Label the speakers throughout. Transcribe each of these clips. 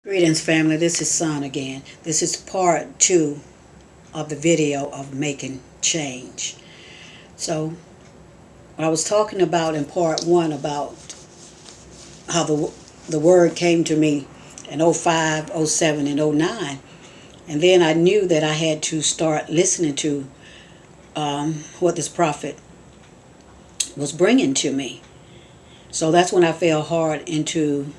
Speaker 1: Greetings, family. This is Son again. This is part 2 of the video of making change. So, I was talking about in part 1 about how the word came to me in '05, '07, and '09. And then I knew that I had to start listening to what this prophet was bringing to me. So that's when I fell hard into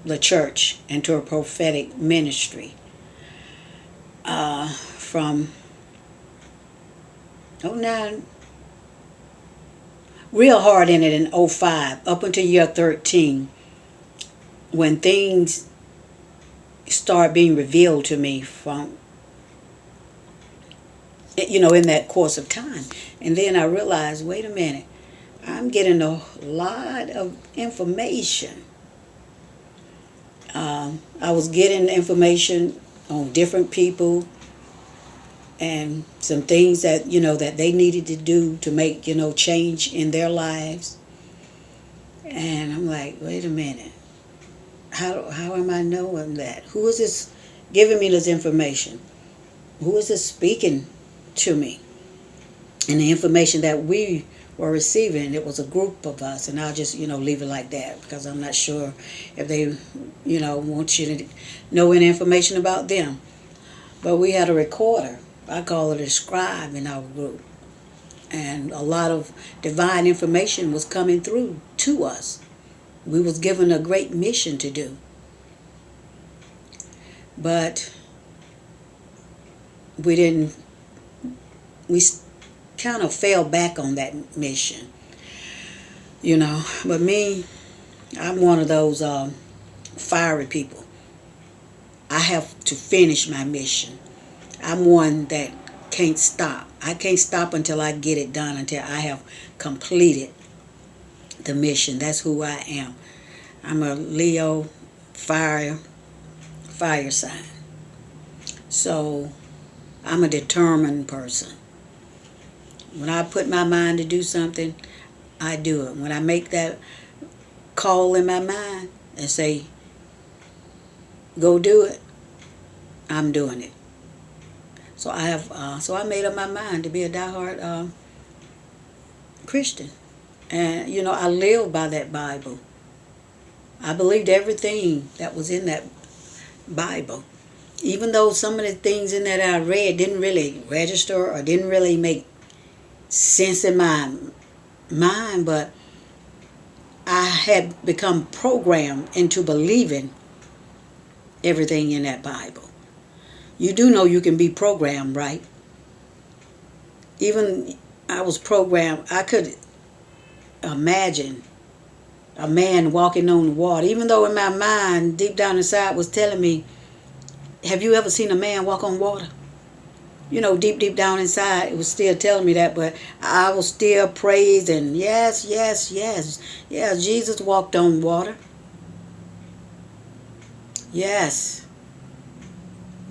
Speaker 1: the church, into a prophetic ministry. From '09, real hard in it in '05 up until year 13, when things start being revealed to me from, in that course of time. And then I realized, wait a minute, I'm getting a lot of information. I was getting information on different people and some things that, that they needed to do to make, change in their lives. And I'm like, wait a minute. How am I knowing that? Who is this giving me this information? Who is this speaking to me? And the information that we were receiving, it was a group of us, and I'll just, leave it like that, because I'm not sure if they, want you to know any information about them. But we had a recorder. I call it a scribe in our group. And a lot of divine information was coming through to us. We was given a great mission to do. But we kind of fell back on that mission. But me, I'm one of those fiery people. I have to finish my mission. I'm one that can't stop. I can't stop until I get it done, until I have completed the mission. That's who I am. I'm a Leo fire sign. So I'm a determined person. When I put my mind to do something, I do it. When I make that call in my mind and say, go do it, I'm doing it. So I made up my mind to be a diehard Christian. And, I live by that Bible. I believed everything that was in that Bible. Even though some of the things in that I read didn't really register or didn't really make sense in my mind, but I had become programmed into believing everything in that Bible. You do know you can be programmed, right? Even I was programmed, I could imagine a man walking on the water, even though in my mind, deep down inside, was telling me, have you ever seen a man walk on water? Deep down inside, it was still telling me that, but I was still praising. Yes, yes, yes. Yeah, Jesus walked on water. Yes.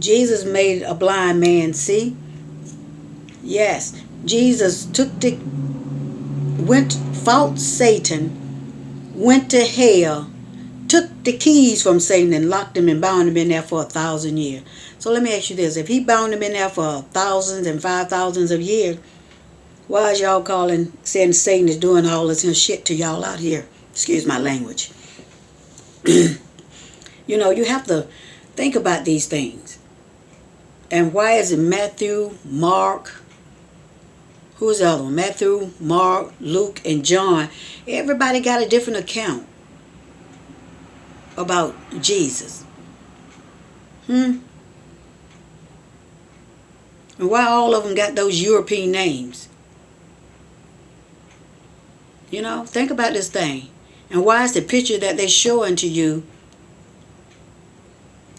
Speaker 1: Jesus made a blind man see. Yes. Jesus fought Satan, went to hell, took the keys from Satan and locked him and bound him in there for 1,000 years. So let me ask you this. If he bound him in there for thousands and 5,000s of years, why is y'all saying Satan is doing all this shit to y'all out here? Excuse my language. You have to think about these things. And why is it Matthew, Mark, who's the other one? Matthew, Mark, Luke, and John. Everybody got a different account about Jesus. And why all of them got those European names? Think about this thing. And why is the picture that they're showing to you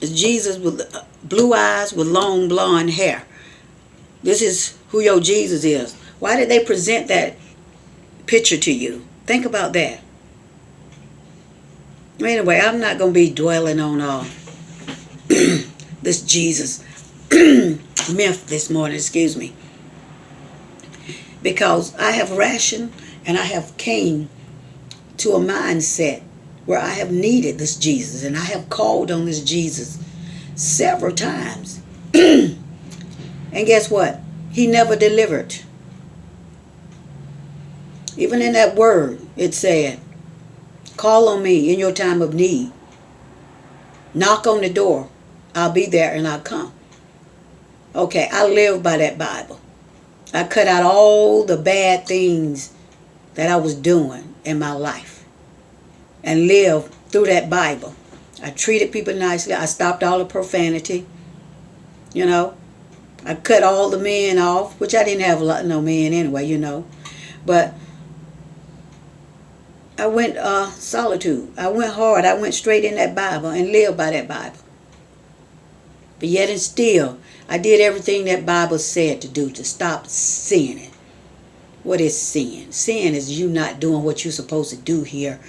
Speaker 1: is Jesus with blue eyes with long blonde hair? This is who your Jesus is. Why did they present that picture to you? Think about that. Anyway, I'm not going to be dwelling on this Jesus myth this morning, excuse me. Because I have rationed and I have came to a mindset where I have needed this Jesus, and I have called on this Jesus several times. And guess what? He never delivered. Even in that word, it said, call on me in your time of need. Knock on the door. I'll be there and I'll come. Okay, I live by that Bible. I cut out all the bad things that I was doing in my life and lived through that Bible. I treated people nicely. I stopped all the profanity. You know, I cut all the men off, which I didn't have no men anyway, you know. But I went solitude. I went hard. I went straight in that Bible and lived by that Bible. But yet and still, I did everything that Bible said to do to stop sinning. What is sin? Sin is you not doing what you're supposed to do here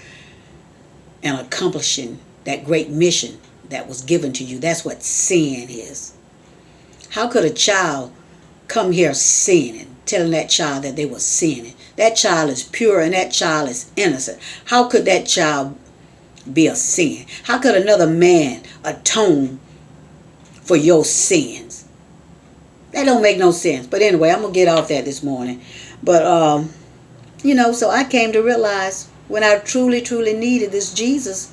Speaker 1: and accomplishing that great mission that was given to you. That's what sin is. How could a child come here sinning, telling that child that they were sinning? That child is pure and that child is innocent. How could that child be a sin? How could another man atone for your sins? That don't make no sense. But anyway, I'm going to get off that this morning. But, you know, so I came to realize when I truly, truly needed this Jesus,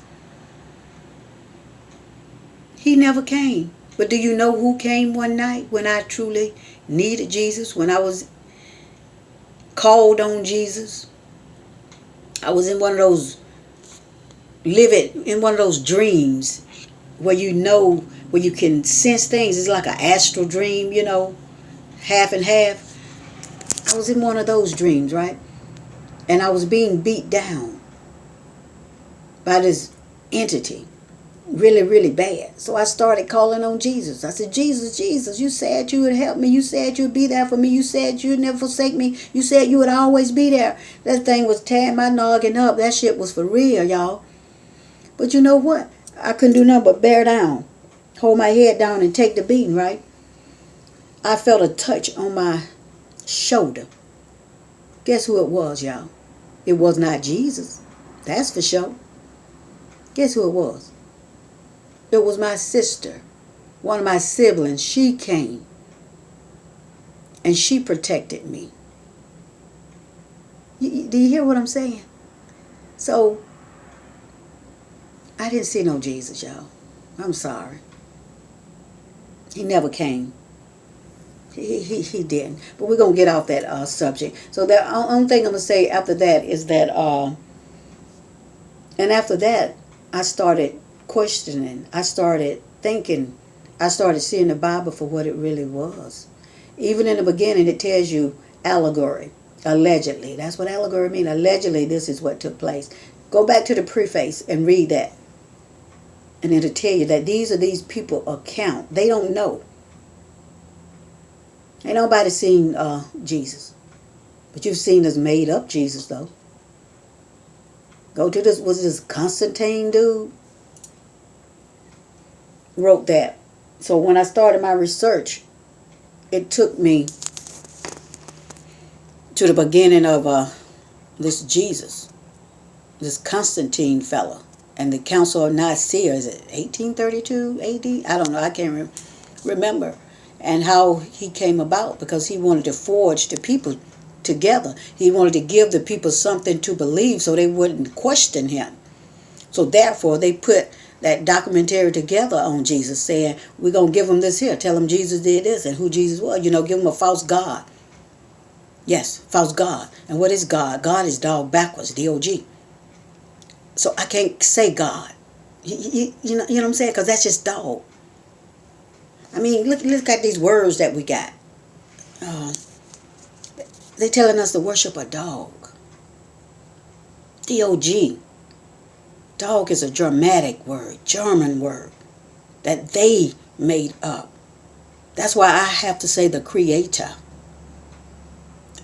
Speaker 1: he never came. But do you know who came one night when I truly needed Jesus? When I was called on Jesus? I was in one of those, in one of those dreams where you know, where you can sense things. It's like an astral dream, you know, half and half. I was in one of those dreams, right? And I was being beat down by this entity. Really, really bad. So I started calling on Jesus. I said, Jesus, Jesus, you said you would help me. You said you'd be there for me. You said you'd never forsake me. You said you would always be there. That thing was tearing my noggin up. That shit was for real, y'all. But you know what? I couldn't do nothing but bear down. Hold my head down and take the beating, right? I felt a touch on my shoulder. Guess who it was, y'all? It was not Jesus. That's for sure. Guess who it was? It was my sister, one of my siblings. She came and she protected me. Do you hear what I'm saying? So, I didn't see no Jesus, y'all. I'm sorry. He never came. He didn't. But we're going to get off that subject. So the only thing I'm going to say after that is that, and after that, I started questioning. I started thinking. I started seeing the Bible for what it really was. Even in the beginning, it tells you allegory, allegedly. That's what allegory means. Allegedly, this is what took place. Go back to the preface and read that. And it'll tell you that these are these people account. They don't know. Ain't nobody seen Jesus. But you've seen this made up Jesus, though. Go to this, was this Constantine dude? Wrote that. So when I started my research, it took me to the beginning of this Jesus, this Constantine fella, and the Council of Nicaea. Is it 1832 AD? I don't know. I can't remember. And how he came about, because he wanted to forge the people together. He wanted to give the people something to believe so they wouldn't question him. So therefore, they put that documentary together on Jesus, saying, we're going to give them this here. Tell them Jesus did this and who Jesus was. You know, give them a false God. Yes, false God. And what is God? God is dog backwards, D-O-G. So I can't say God. You know what I'm saying? Because that's just dog. I mean, look at these words that we got. They're telling us to worship a dog. D-O-G. Dog is a Germanic word, German word, that they made up. That's why I have to say the Creator,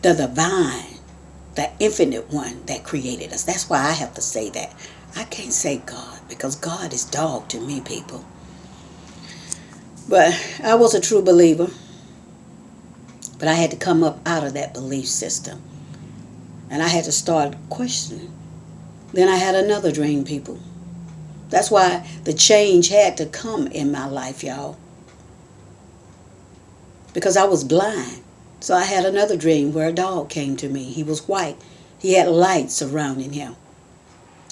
Speaker 1: the divine, the infinite one that created us. That's why I have to say that. I can't say God, because God is dog to me, people. But I was a true believer. But I had to come up out of that belief system. And I had to start questioning. Then I had another dream, people. That's why the change had to come in my life, y'all. Because I was blind. So I had another dream where a dog came to me. He was white. He had light surrounding him.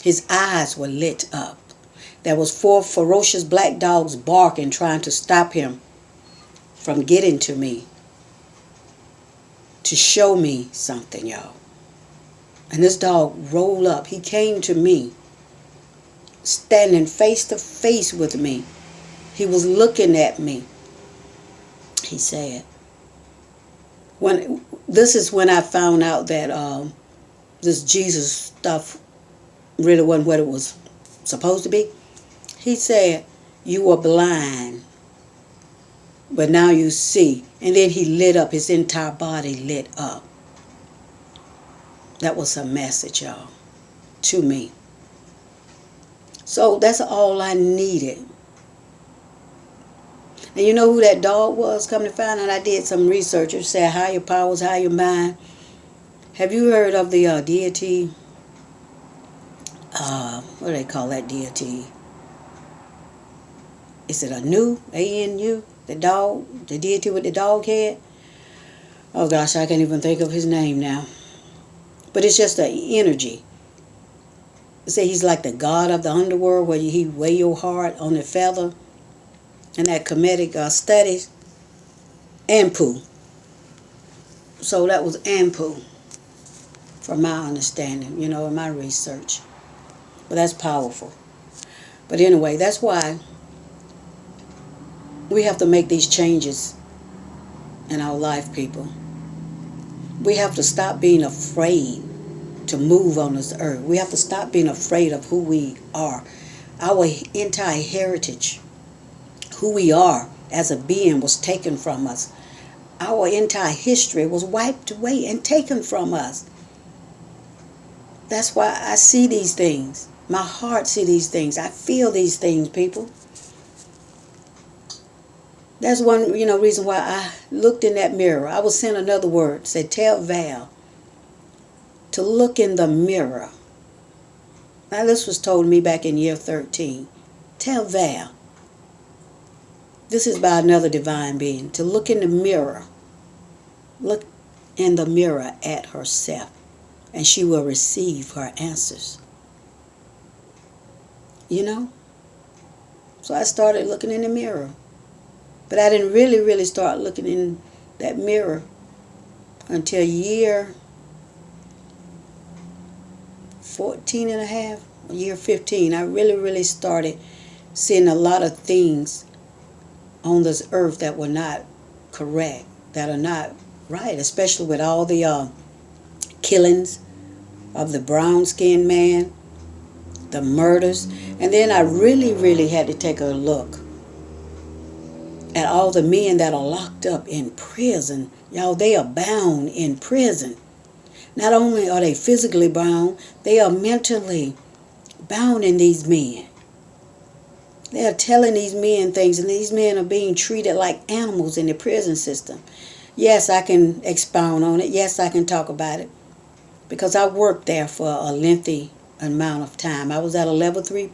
Speaker 1: His eyes were lit up. There was 4 ferocious black dogs barking, trying to stop him from getting to me, to show me something, y'all. And this dog rolled up. He came to me, standing face to face with me. He was looking at me. He said, this is when I found out that this Jesus stuff really wasn't what it was supposed to be. He said, you were blind, but now you see. And then he lit up. His entire body lit up. That was a message, y'all, to me. So that's all I needed. And you know who that dog was? Come to find out, I did some research. It said higher powers, higher mind. Have you heard of the deity? What do they call that deity? Is it Anu? A-N-U? The dog? The deity with the dog head? Oh gosh, I can't even think of his name now. But it's just an energy. They say he's like the god of the underworld, where he weigh your heart on the feather. And that comedic studies. Anpu. So that was Anpu, from my understanding, in my research. But that's powerful. But anyway, that's why we have to make these changes in our life, people. We have to stop being afraid to move on this earth. We have to stop being afraid of who we are. Our entire heritage, who we are as a being, was taken from us. Our entire history was wiped away and taken from us. That's why I see these things. My heart see these things. I feel these things, people. That's one, reason why I looked in that mirror. I was sent another word. Said, tell Val to look in the mirror. Now, this was told me back in year 13. Tell Val. This is by another divine being. To look in the mirror. Look in the mirror at herself. And she will receive her answers. So I started looking in the mirror. But I didn't really start looking in that mirror until year 14 and a half, year 15. I really started seeing a lot of things on this earth that were not correct, that are not right, especially with all the killings of the brown-skinned man, the murders. And then I really had to take a look at all the men that are locked up in prison. Y'all, they are bound in prison. Not only are they physically bound, they are mentally bound in these men. They are telling these men things, and these men are being treated like animals in the prison system. Yes, I can expound on it. Yes, I can talk about it. Because I worked there for a lengthy amount of time. I was at a level 3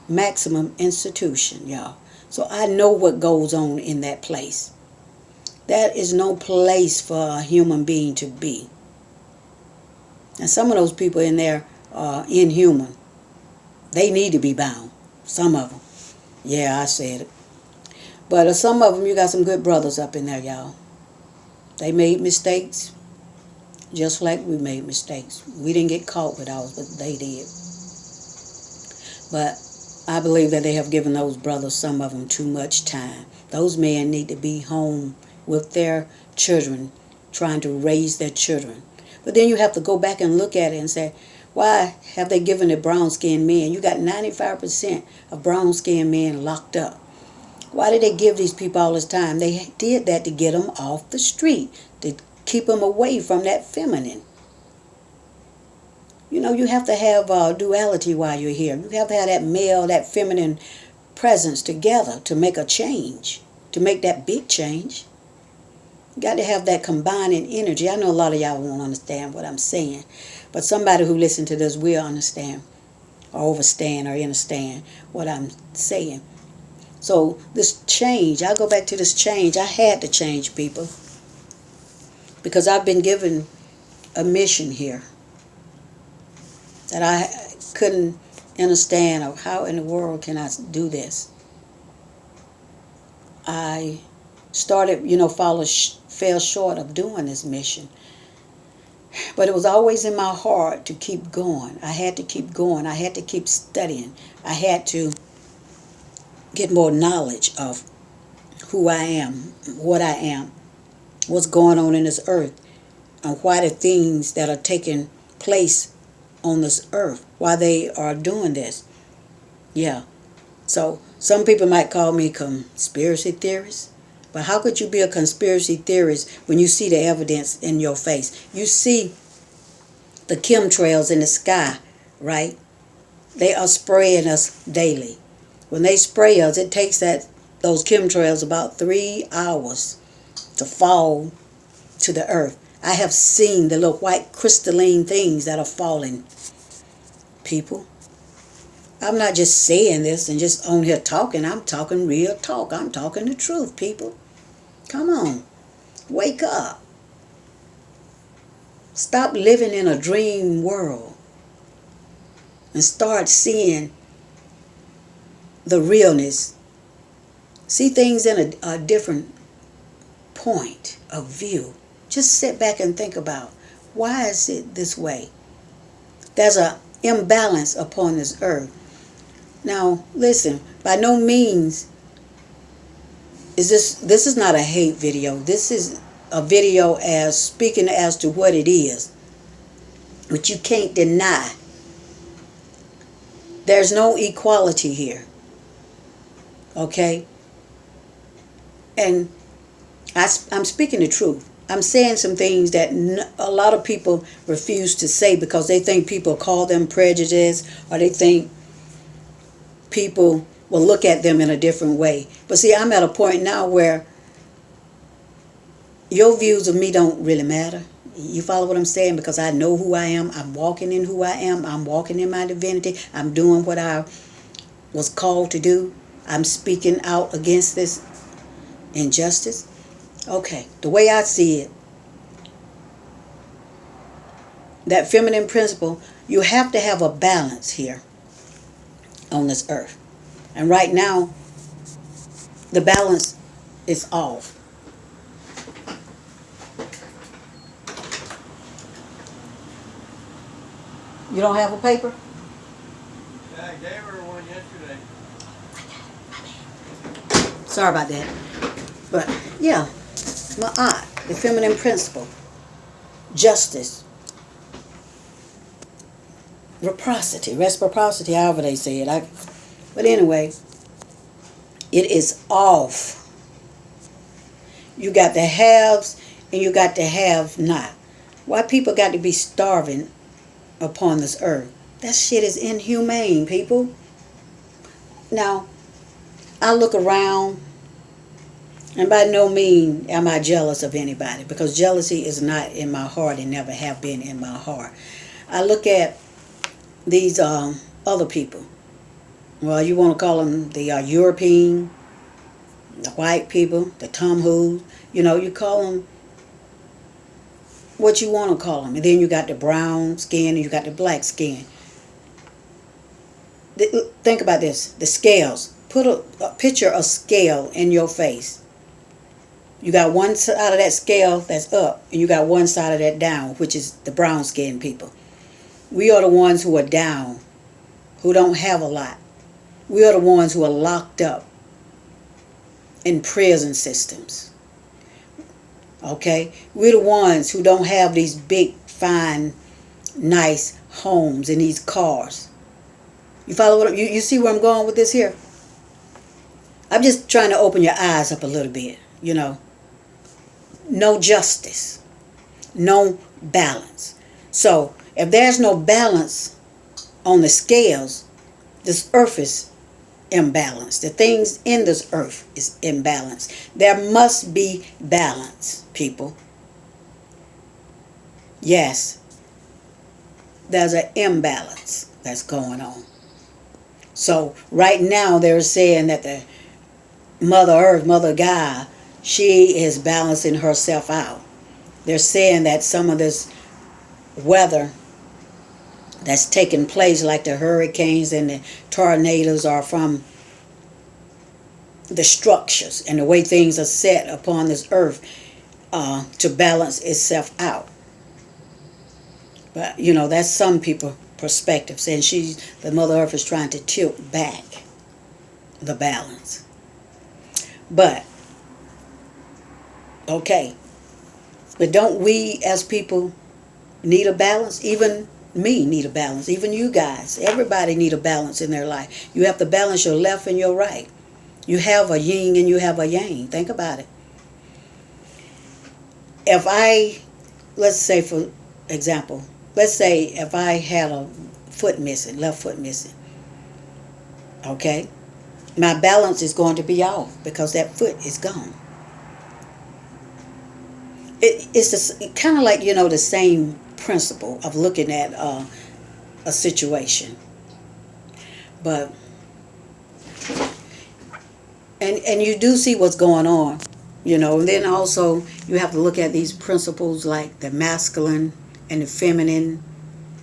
Speaker 1: maximum institution, y'all. So I know what goes on in that place. That is no place for a human being to be. And some of those people in there are inhuman. They need to be bound. Some of them. Yeah, I said it. But some of them, you got some good brothers up in there, y'all. They made mistakes just like we made mistakes. We didn't get caught with ours, but they did. But I believe that they have given those brothers, some of them, too much time. Those men need to be home with their children, trying to raise their children. But then you have to go back and look at it and say, why have they given the brown-skinned men? You got 95% of brown-skinned men locked up. Why did they give these people all this time? They did that to get them off the street, to keep them away from that feminine. You have to have duality while you're here. You have to have that male, that feminine presence together to make a change, to make that big change. You got to have that combining energy. I know a lot of y'all won't understand what I'm saying, but somebody who listens to this will understand. or overstand or understand what I'm saying. So this change, I go back to this change. I had to change, people, because I've been given a mission here that I couldn't understand of how in the world can I do this. I started, fell short of doing this mission. But it was always in my heart to keep going. I had to keep going. I had to keep studying. I had to get more knowledge of who I am, what I am, what's going on in this earth, and why the things that are taking place on this earth, why they are doing this. Yeah. So some people might call me conspiracy theorist. But how could you be a conspiracy theorist when you see the evidence in your face? You see the chemtrails in the sky, right? They are spraying us daily. When they spray us, it takes those chemtrails about 3 hours to fall to the earth. I have seen the little white crystalline things that are falling, people. I'm not just saying this and just on here talking. I'm talking real talk. I'm talking the truth, people. Come on. Wake up. Stop living in a dream world and start seeing the realness. See things in a different point of view. Just sit back and think about, why is it this way? There's an imbalance upon this earth. Now, listen, by no means is this is not a hate video. This is a video as speaking as to what it is. But you can't deny there's no equality here. Okay? And I'm speaking the truth. I'm saying some things that a lot of people refuse to say because they think people call them prejudice, or they think people will look at them in a different way. But see, I'm at a point now where your views of me don't really matter. You follow what I'm saying? Because I know who I am. I'm walking in who I am. I'm walking in my divinity. I'm doing what I was called to do. I'm speaking out against this injustice. Okay, the way I see it, that feminine principle, you have to have a balance here on this earth. And right now, the balance is off. You don't have a paper?
Speaker 2: Yeah, I gave her one yesterday.
Speaker 1: Sorry about that. But yeah, my aunt, the feminine principle, justice, reciprocity, however they say it. But anyway, it is off. You got the haves and you got the have not. Why people got to be starving upon this earth? That shit is inhumane, people. Now, I look around, and by no means am I jealous of anybody, because jealousy is not in my heart and never have been in my heart. I look at these other people. Well, you want to call them the European, the white people, the tomhoos. You call them what you want to call them. And then you got the brown skin and you got the black skin. Think about this. The scales. Put a picture of scale in your face. You got one side of that scale that's up, and you got one side of that down, which is the brown skin people. We are the ones who are down, who don't have a lot. We are the ones who are locked up in prison systems. Okay? We're the ones who don't have these big, fine, nice homes and these cars. You follow what you see where I'm going with this here? I'm just trying to open your eyes up a little bit, No justice. No balance. So, if there's no balance on the scales, this earth is imbalanced. The things in this earth is imbalanced. There must be balance, people. Yes, there's an imbalance that's going on. So right now they're saying that the Mother Earth, Mother God, she is balancing herself out. They're saying that some of this weather that's taking place, like the hurricanes and the tornadoes, are from the structures and the way things are set upon this earth to balance itself out. But that's some people perspective, saying the Mother Earth is trying to tilt back the balance. But okay, but don't we as people need a balance? Even me need a balance. Even you guys, everybody need a balance in their life. You have to balance your left and your right. You have a yin and you have a yang. Think about it. If let's say for example, let's say if I had a foot missing, left foot missing, okay, my balance is going to be off because that foot is gone. It's kind of like, the same principle of looking at a situation. But, and you do see what's going on, and then also you have to look at these principles like the masculine and the feminine.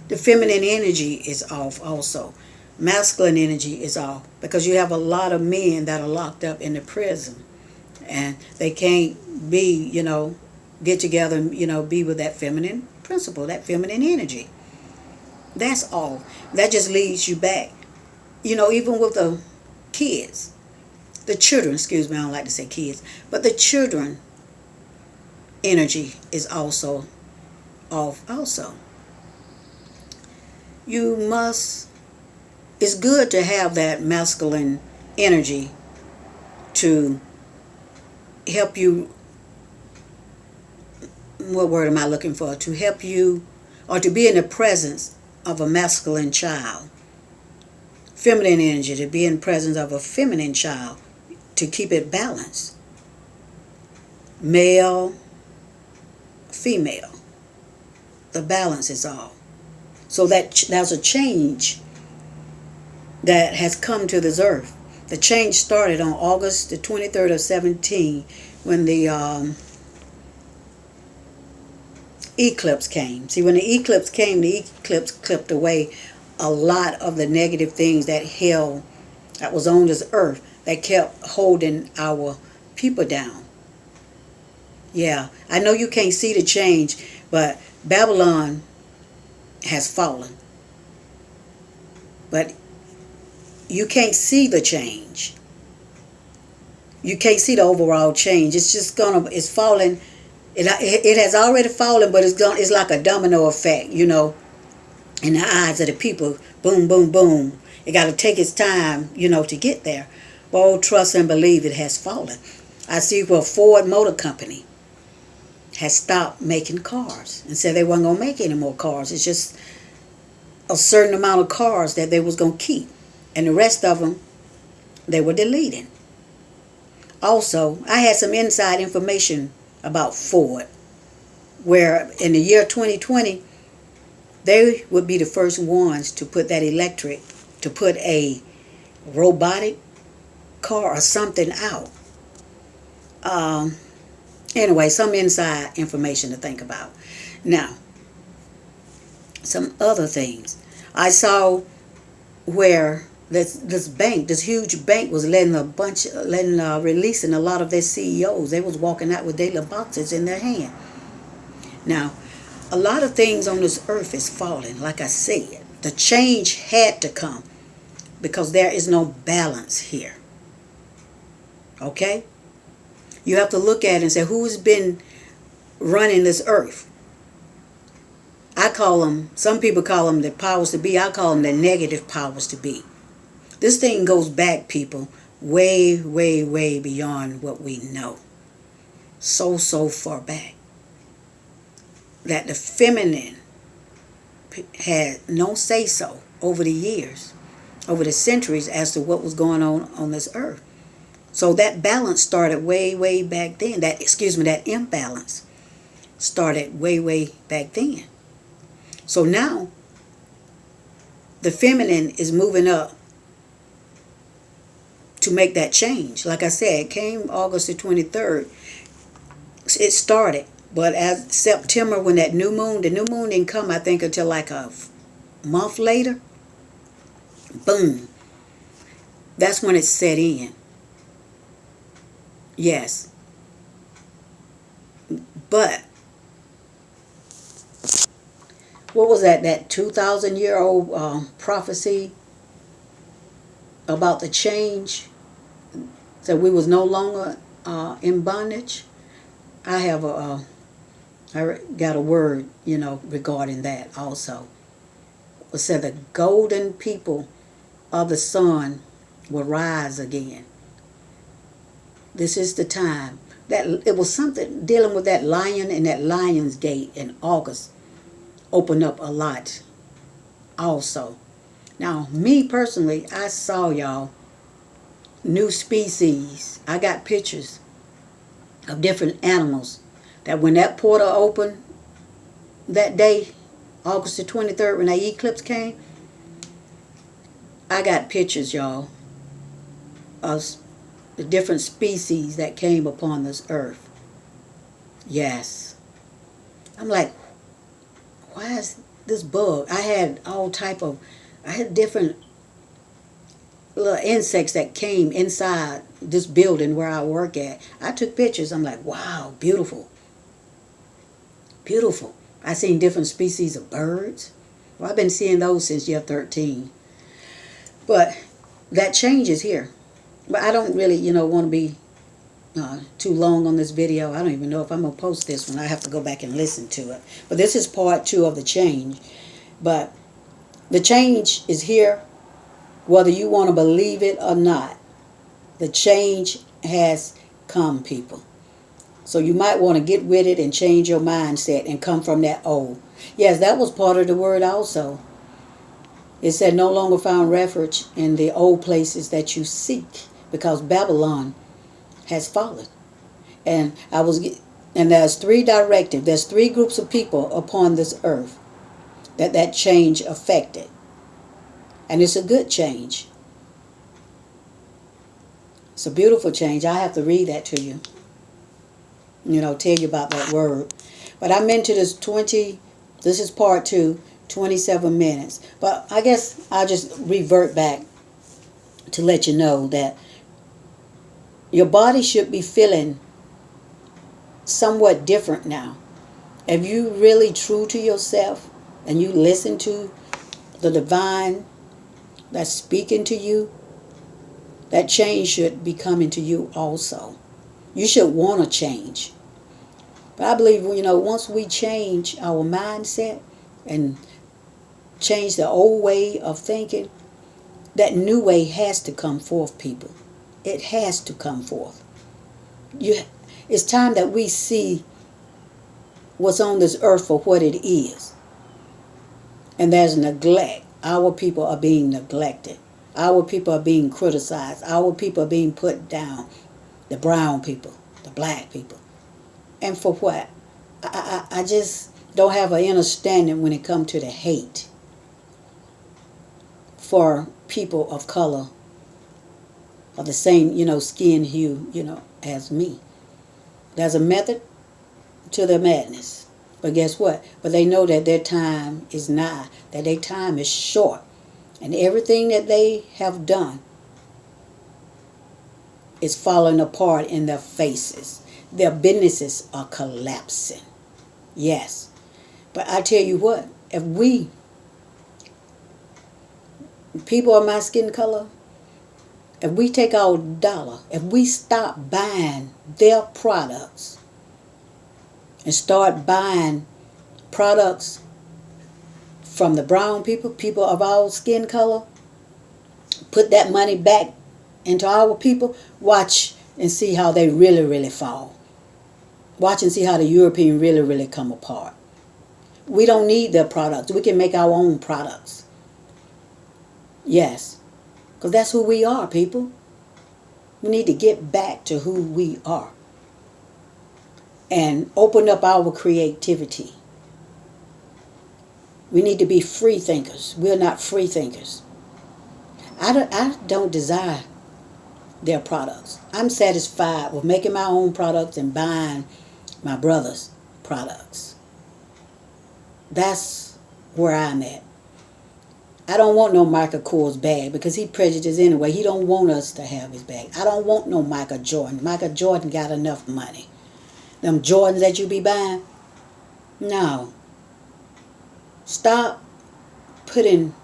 Speaker 1: The feminine energy is off also. Masculine energy is off because you have a lot of men that are locked up in the prison and they can't be, get together and, be with that feminine principle, that feminine energy. That's all. That just leads you back. Even with the kids, the children, excuse me, I don't like to say kids, but the children energy is also off also. It's good to have that masculine energy to help you, what word am I looking for? To help you, or to be in the presence of a masculine child. Feminine energy, to be in presence of a feminine child, to keep it balanced. Male, female. The balance is all. So there's a change that has come to this earth. The change started on August the 23rd of 17 when the eclipse came. See, when the eclipse came, the eclipse clipped away a lot of the negative things that was on this earth that kept holding our people down. Yeah, I know you can't see the change, but Babylon has fallen. But you can't see the change. You can't see the overall change. It's falling. It has already fallen, but it's like a domino effect, in the eyes of the people. Boom, boom, boom. It got to take its time, to get there. But trust and believe it has fallen. I see where Ford Motor Company has stopped making cars and said they weren't going to make any more cars. It's just a certain amount of cars that they was going to keep. And the rest of them, they were deleting. Also, I had some inside information about Ford, where in the year 2020, they would be the first ones to put a robotic car or something out. Anyway, some inside information to think about. Now, some other things. I saw where this huge bank was releasing a lot of their CEOs. They was walking out with their little boxes in their hand. Now, a lot of things on this earth is falling. Like I said, the change had to come because there is no balance here. Okay? You have to look at it and say, who's been running this earth? Some people call them the powers to be. I call them the negative powers to be. This thing goes back, people, way, way, way beyond what we know. So far back. That the feminine had no say-so over the years, over the centuries, as to what was going on this earth. So that balance started way, way back then. That imbalance started way, way back then. So now, the feminine is moving up to make that change. Like I said, it came August the 23rd. It started. But as September, when the new moon didn't come, I think, until like a month later. Boom. That's when it set in. Yes. But what was that? That 2,000-year-old prophecy about the change, that we was no longer in bondage. I got a word, regarding that also. It said the golden people of the sun will rise again. This is the time. That it was something dealing with that lion and that lion's gate in August opened up a lot also. Now, me personally, I saw, y'all, new species. I got pictures of different animals that when that portal opened that day, August the 23rd, when that eclipse came, I got pictures, y'all, of the different species that came upon this earth. Yes. I'm like, why is this bug? I had different little insects that came inside this building where I work at. I took pictures. I'm like, wow, beautiful. Beautiful. I seen different species of birds. Well, I've been seeing those since year 13. But that change is here. But I don't really, want to be too long on this video. I don't even know if I'm going to post this one. I have to go back and listen to it. But this is part 2 of the change. But the change is here, whether you want to believe it or not. The change has come, people. So you might want to get with it and change your mindset and come from that old. Yes, that was part of the word also. It said no longer found refuge in the old places that you seek, because Babylon has fallen. And there's 3 directives. There's 3 groups of people upon this earth that change affected. And it's a good change. It's a beautiful change. I have to read that to you. Tell you about that word. But I'm into this is part 2, 27 minutes. But I guess I'll just revert back to let you know that your body should be feeling somewhat different now. If you really true to yourself and you listen to the divine that's speaking to you, that change should be coming to you also. You should want to change. But I believe, once we change our mindset and change the old way of thinking, that new way has to come forth, people. It has to come forth. It's time that we see what's on this earth for what it is. And there's neglect. Our people are being neglected. Our people are being criticized. Our people are being put down. The brown people, the black people. And for what? I just don't have an understanding when it comes to the hate for people of color of the same, skin hue, as me. There's a method to their madness. But guess what? But they know that their time is nigh, that their time is short. And everything that they have done is falling apart in their faces. Their businesses are collapsing. Yes. But I tell you what, if people of my skin color, if we take our dollar, if we stop buying their products and start buying products from the brown people of our skin color, put that money back into our people, watch and see how they really, really fall. Watch and see how the European really, really come apart. We don't need their products. We can make our own products. Yes. Because that's who we are, people. We need to get back to who we are. And open up our creativity. We need to be free thinkers. We're not free thinkers. I don't desire their products. I'm satisfied with making my own products and buying my brother's products. That's where I'm at. I don't want no Michael Kors bag because he prejudiced anyway. He don't want us to have his bag. I don't want no Michael Jordan. Michael Jordan got enough money. Them Jordans that you be buying, no. Stop putting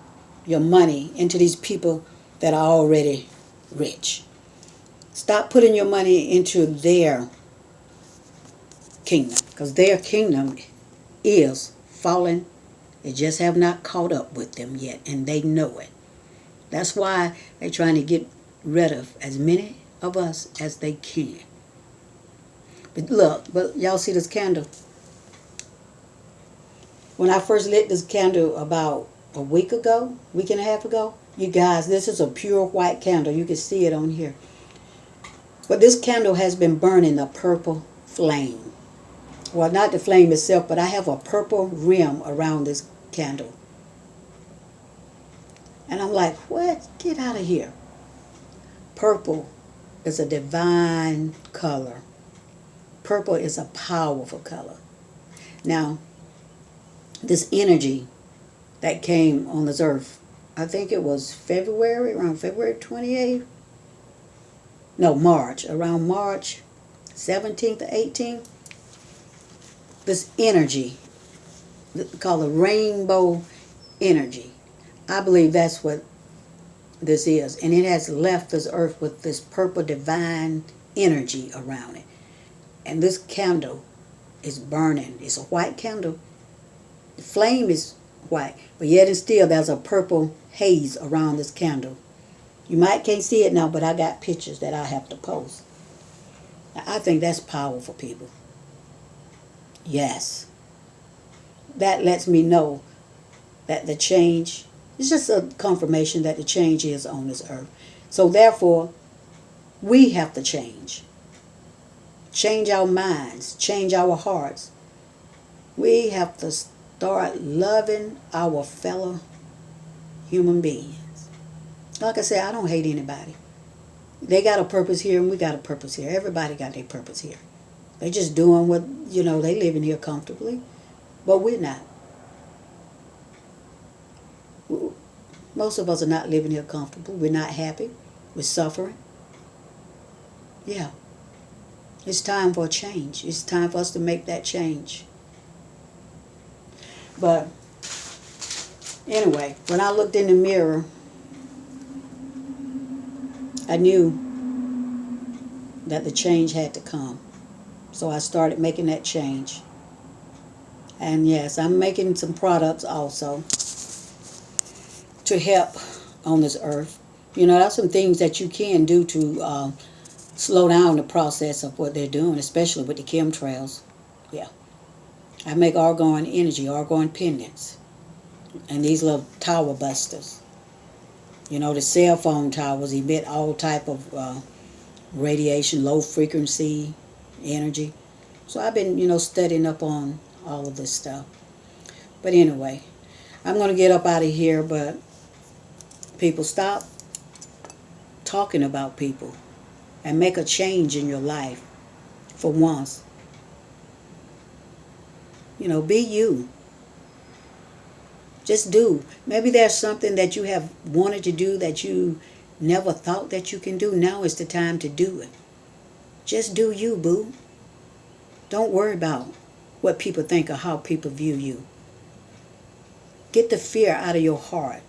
Speaker 1: your money into these people that are already rich. Stop putting your money into their kingdom, because their kingdom is falling. They just have not caught up with them yet, and they know it. That's why they're trying to get rid of as many of us as they can. But look, y'all see this candle? When I first lit this candle about a week and a half ago, you guys, this is a pure white candle. You can see it on here. But this candle has been burning a purple flame. Well, not the flame itself, but I have a purple rim around this candle. And I'm like, what? Get out of here. Purple is a divine color. Purple is a powerful color. Now, this energy that came on this earth, I think it was February, around February 28th. No, March, around March 17th or 18th. This energy, called the rainbow energy. I believe that's what this is. And it has left this earth with this purple divine energy around it. And this candle is burning. It's a white candle. The flame is white, but yet and still there's a purple haze around this candle. You might can't see it now, but I got pictures that I have to post. Now, I think that's powerful, people. Yes. That lets me know that the change is just a confirmation that the change is on this earth. So therefore, we have to change. Change our minds, change our hearts. We have to start loving our fellow human beings. Like I said, I don't hate anybody. They got a purpose here and we got a purpose here. Everybody got their purpose here. They just doing what, they living here comfortably. But we're not. Most of us are not living here comfortable. We're not happy. We're suffering. Yeah. It's time for a change. It's time for us to make that change. But anyway, when I looked in the mirror, I knew that the change had to come. So I started making that change. And yes, I'm making some products also to help on this earth. That's some things that you can do to slow down the process of what they're doing, especially with the chemtrails. Yeah. I make argon energy, argon pendants, and these little tower busters. The cell phone towers emit all type of radiation, low frequency energy. So I've been, studying up on all of this stuff. But anyway, I'm going to get up out of here, but people, stop talking about people and make a change in your life for once. Be you. Just do. Maybe there's something that you have wanted to do that you never thought that you can do. Now is the time to do it. Just do you, boo. Don't worry about what people think or how people view you. Get the fear out of your heart.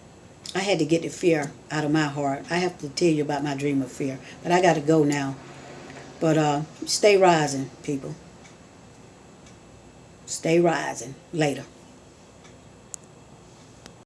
Speaker 1: I had to get the fear out of my heart. I have to tell you about my dream of fear. But I got to go now. But stay rising, people. Stay rising. Later.